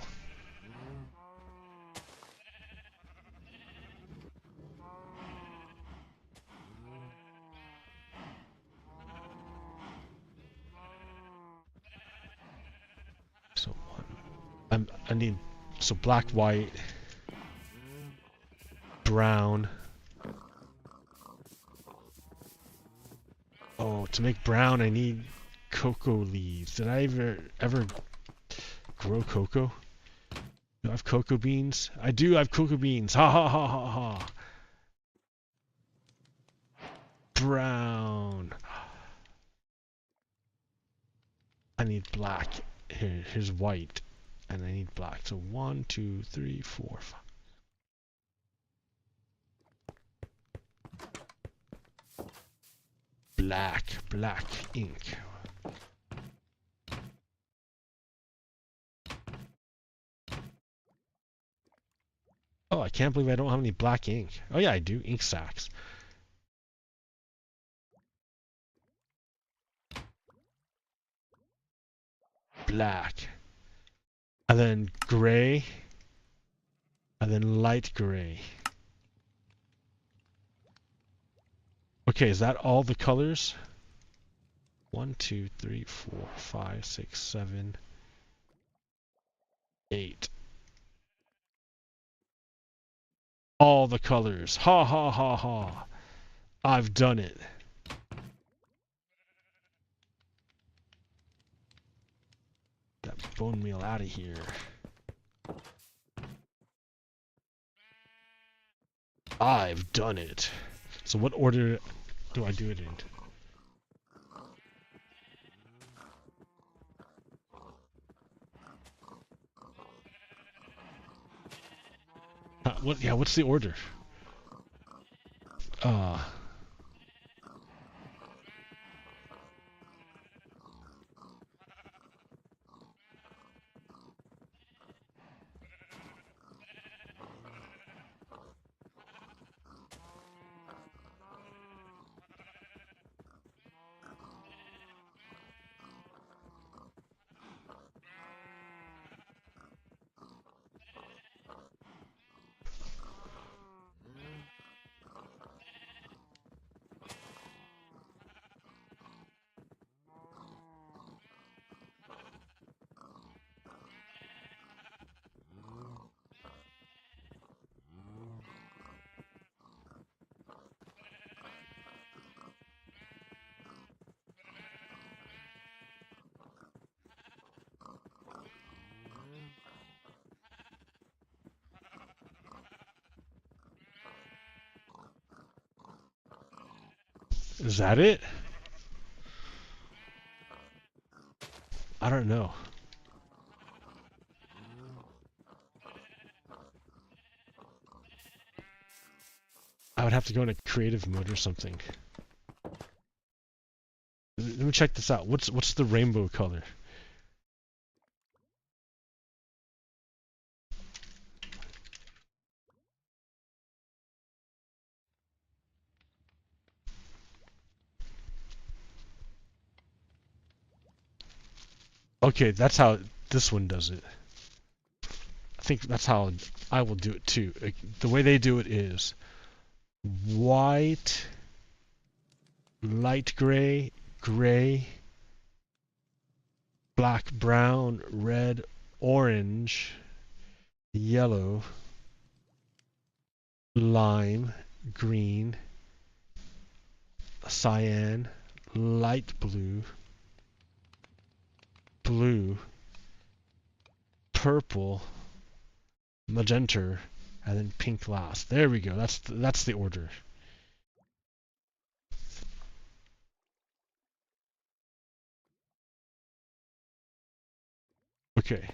So I need so black, white, brown. Oh, to make brown I need cocoa leaves. Did I ever grow cocoa? Do I have cocoa beans? I do have cocoa beans. Ha ha ha ha ha. Brown. I need black. Here's white. And I need black. So 1, 2, 3, 4, 5. Black ink. Oh, I can't believe I don't have any black ink. Oh yeah, I do. Ink sacks. Black. And then gray. And then light gray. Okay, is that all the colors? 1, 2, 3, 4, 5, 6, 7, 8. All the colors. Ha ha ha ha. I've done it. That bone meal out of here. I've done it. So what order do I do it in? What's the order? Is that it? I don't know. I would have to go into creative mode or something. Let me check this out. What's the rainbow color? Okay, that's how this one does it. I think that's how I will do it too. The way they do it is white, light gray, gray, black, brown, red, orange, yellow, lime, green, cyan, light blue, blue, purple, magenta, and then pink last. There we go. That's the order. Okay.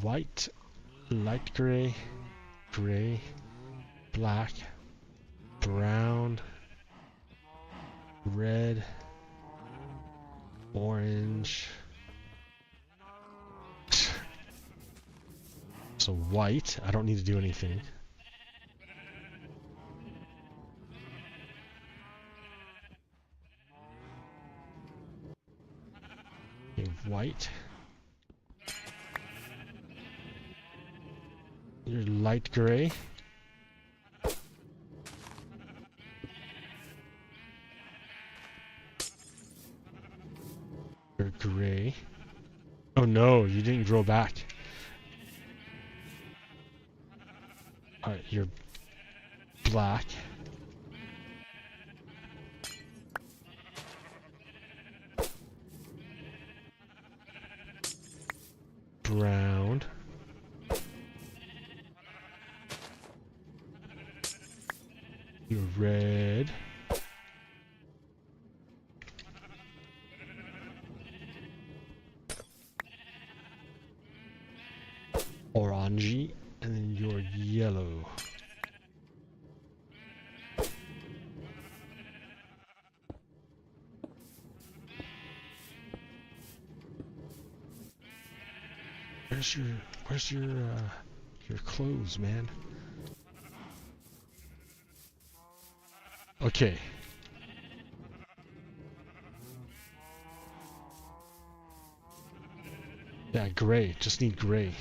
White, light gray, gray, black, brown, red, orange. So white, I don't need to do anything. Okay, white. You're light gray. You're gray. Oh no, you didn't grow back. Alright, you're black. Brown. You're red. Orangey. And then you're yellow. Where's your clothes, man? Okay. Yeah, gray. Just need gray.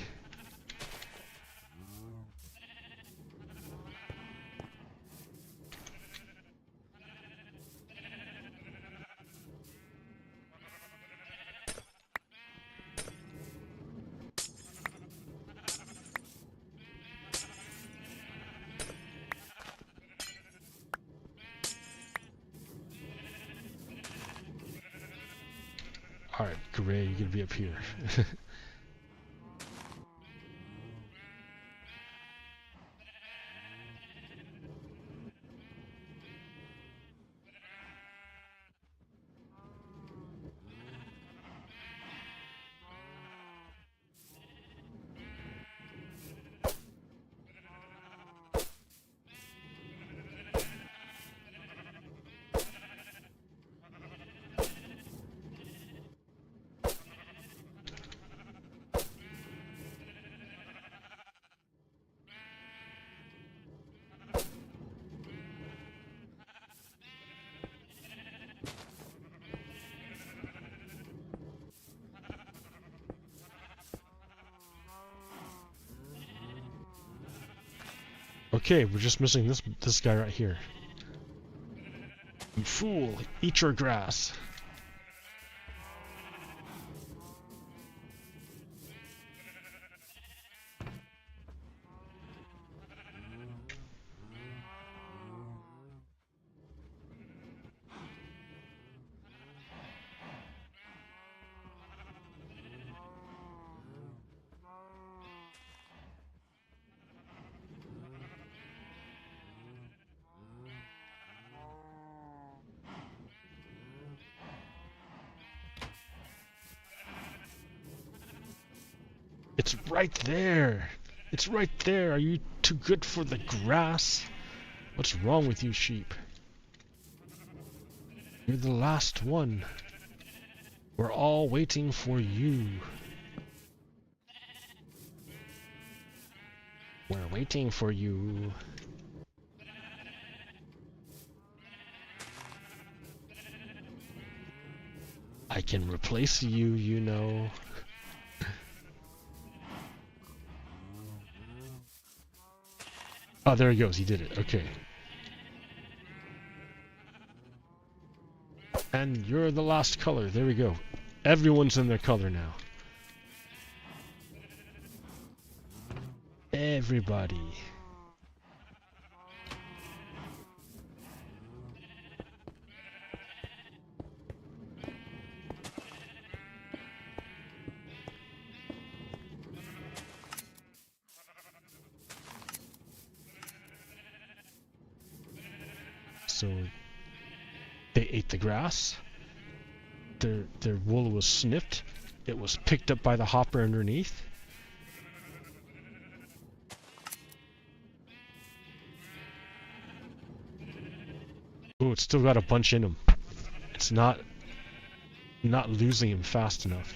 Alright, gray, you're gonna be up here. Okay, we're just missing this guy right here. You fool, eat your grass. It's right there. It's right there. Are you too good for the grass? What's wrong with you, sheep? You're the last one. We're all waiting for you. We're waiting for you. I can replace you, you know. Oh, there he goes. He did it. Okay. And you're the last color. There we go. Everyone's in their color now. Everybody. So they ate the grass. Their wool was snipped. It was picked up by the hopper underneath. Oh, it's still got a bunch in him. It's not losing him fast enough.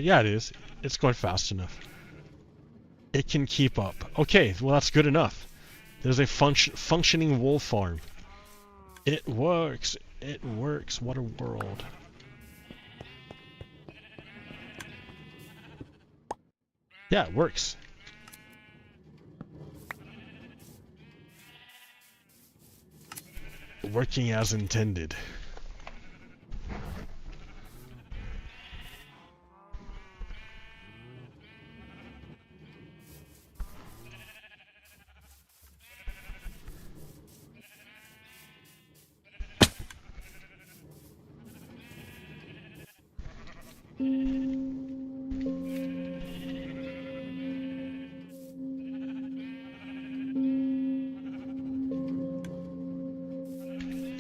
Yeah, it is. It's going fast enough. It can keep up. Okay, well that's good enough. There's a functioning wool farm. It works. It works. What a world. Yeah, it works. Working as intended.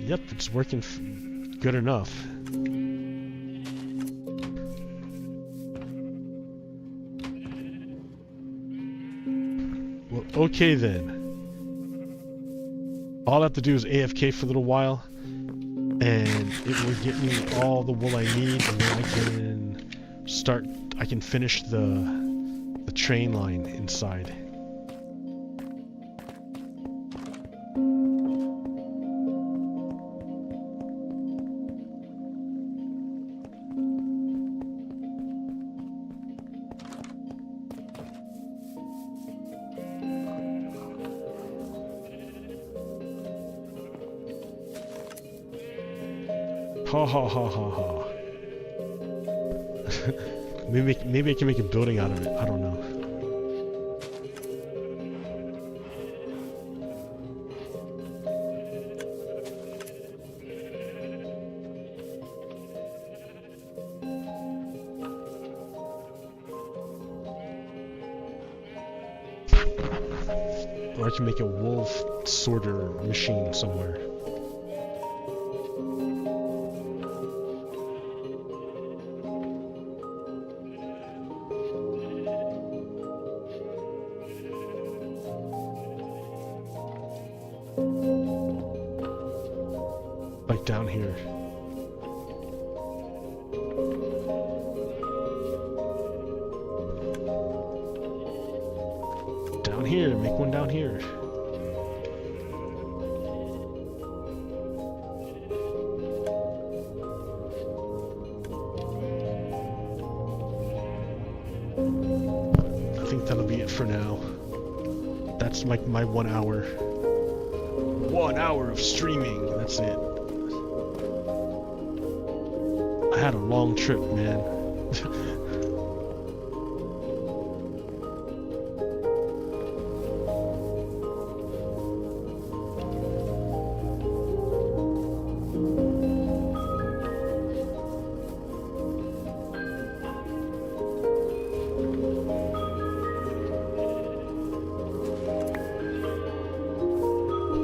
Yep, it's working good enough. Well, okay then. All I have to do is AFK for a little while, and it will get me all the wool I need, and then I can finish the train line inside. Ha ha ha ha ha. maybe I can make a building out of it. I don't know. Or I can make a wool sorter machine somewhere. Like down here. Down here, make one down here. I think that'll be it for now. That's like my 1 hour. 1 hour of streaming, that's it. I had a long trip, man.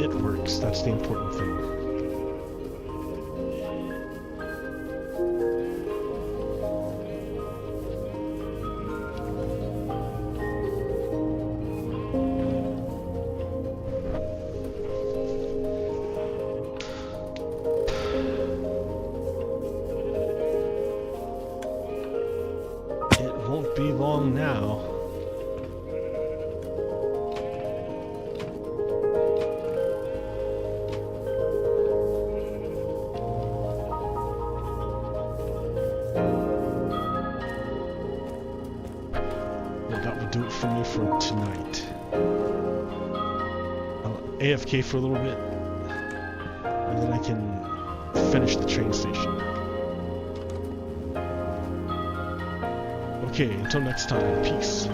It works, that's the important thing. It won't be long now. for me for tonight. I'll AFK for a little bit, and then I can finish the train station. Okay, until next time, peace.